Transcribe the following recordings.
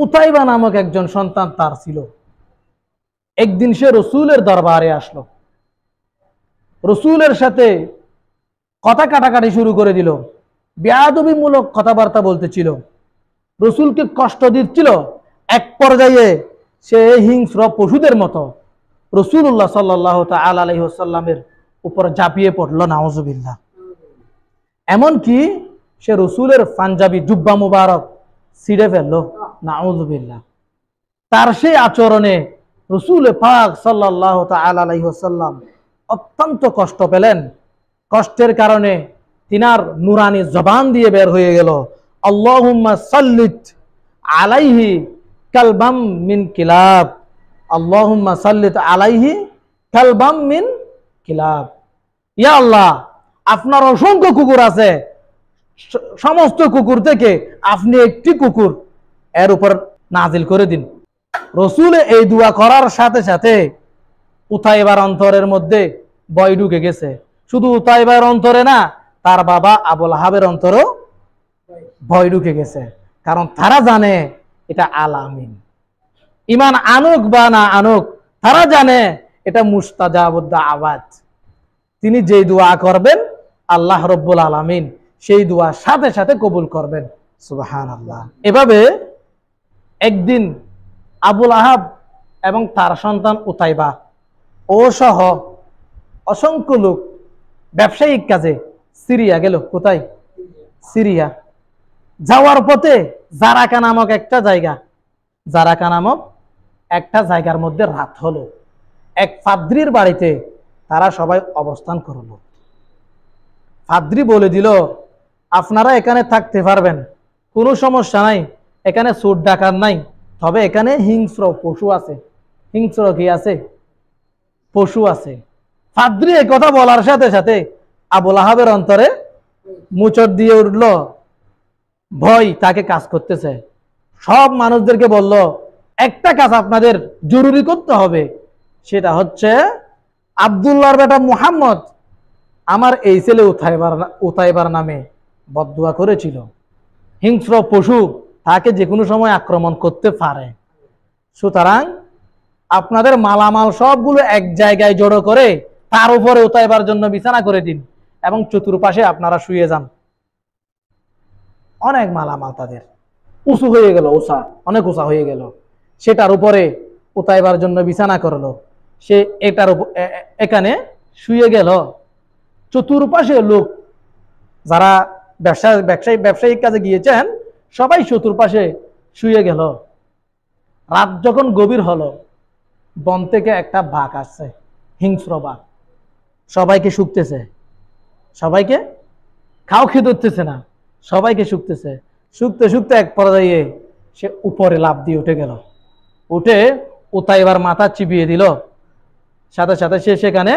উতাইবা নামক একজন সন্তান তার ছিল। একদিন সে রসুলের দরবারে আসলো, রসুলের সাথে কথা কাটাকাটি শুরু করে দিল, বেয়াদবিমূলক কথাবার্তা বলতেছিল, রসুলকে কষ্ট দিচ্ছিল। এক পর্যায়ে সে হিংস্র পশুদের মতো রসুল্লাহ সাল্লাল্লাহু তাআলা আলাইহি ওয়াসাল্লামের উপর ঝাঁপিয়ে পড়ল, নাউজুবিল্লাহ। এমনকি সে রসুলের পাঞ্জাবি জুব্বা মুবারক ছিঁড়ে ফেললো, নাউজুবিল্লাহ। তার সেই আচরণে রসুল পাক সাল্লাল্লাহু তাআলা আলাইহি ওয়াসাল্লাম অত্যন্ত কষ্ট পেলেন। কষ্টের কারণে তিনার নুরানি জবান দিয়ে বের হয়ে গেল, আল্লাহুম্মা সাল্লিত আলাইহি কালবাম মিন কিলাব, আল্লাহুম্মা সাল্লিত আলাইহি কালবাম মিন কিলাব। ইয়া আল্লাহ, আপনার অসংখ্য কুকুর আছে, সমস্ত কুকুর থেকে আপনি একটি কুকুর এর উপর নাজিল করে দিন। রসুল এই দোয়া করার সাথে সাথে উতাইবার অন্তরের মধ্যে ভয় ঢুকে গেছে। শুধু উতাইবার অন্তরে না, তার বাবা আবু লাহাবের অন্তরেও ভয় ঢুকে গেছে। কারণ তারা জানে এটা আল আমিন, ইমান আনুক বা না আনুক, তারা জানে এটা মুস্তাজাবুদ দাওয়াত। তিনি যেই দোয়া করবেন আল্লাহ রব্বুল আলামিন সেই দোয়া সাথে সাথে কবুল করবেন, সুবহানাল্লাহ। এভাবে একদিন আবু লাহাব এবং তার সন্তান উতাইবা ও সহ অসংখ্য লোক ব্যবসায়িক কাজে সিরিয়া গেল। কোথায়? সিরিয়া। যাওয়ার পথে জারাকা নামক একটা জায়গা, জারাকা নামক একটা জায়গার মধ্যে রাত হলো। এক ফাদ্রির বাড়িতে তারা সবাই অবস্থান করলো। ফাদ্রি বলে দিল, আপনারা এখানে থাকতে পারবেন, কোনো সমস্যা নাই, এখানে চোর ডাকাত নাই, তবে এখানে হিংস্র পশু আছে। হিংস্র কি আছে? পশু আছে। ফাদ্রি এই কথা বলার সাথে সাথে আবু লাহাবের অন্তরে মুচড় দিয়ে উঠল, ভয় তাকে কাজ করতেছে। সব মানুষদেরকে বলল, একটা কাজ আপনাদের জরুরি করতে হবে, সেটা হচ্ছে আব্দুল্লাহর বেটা মুহাম্মদ আমার এই ছেলে উতাইবার নামে বদদুয়া করেছিল। হিংস্র পশু তাকে যে কোনো সময় আক্রমণ করতে পারে, সুতরাং আপনাদের মালামাল সবগুলো এক জায়গায় জড়ো করে তার উপরে উতাইবার জন্য বিছানা করে দিন এবং চতুর্পাশে আপনারা শুয়ে যান। অনেক মালামাল তাদের উঁচু হয়ে গেল, অনেক উঁচা হয়ে গেল। সেটার উপরে উতাইবার জন্য বিছানা করলো। সে এটার এখানে শুয়ে গেল। চতুর্পাশে লোক যারা ব্যবসায়িক কাজে গিয়েছেন সবাই চতুর্পাশে শুয়ে গেল। রাত যখন গভীর হলো, বন থেকে একটা বাঘ আসছে, হিংস্র বাঘ, সবাইকে শুকতেছে, সবাইকে খাও খেয়ে ধরতেছে না, সবাইকে শুকতেছে। শুকতে শুকতে এক পর্যায়ে সে উপরে লাফ দিয়ে উঠে গেল, উঠে উতাইবার মাথা চিবিয়ে দিল। সাথে সাথে সে সেখানে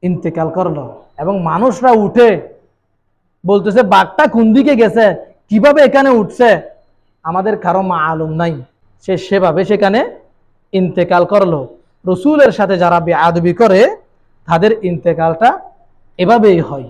ইন্তেকাল করলো। এবং মানুষরা উঠে বলতেছে, বাঘটা কোন দিকে গেছে, কিভাবে এখানে উঠছে, আমাদের কারো মালুম নাই। সে সেভাবে সেখানে ইন্তেকাল করলো। রসুলের সাথে যারা বেয়াদবি করে তাদের ইন্তেকালটা এভাবেই হয়।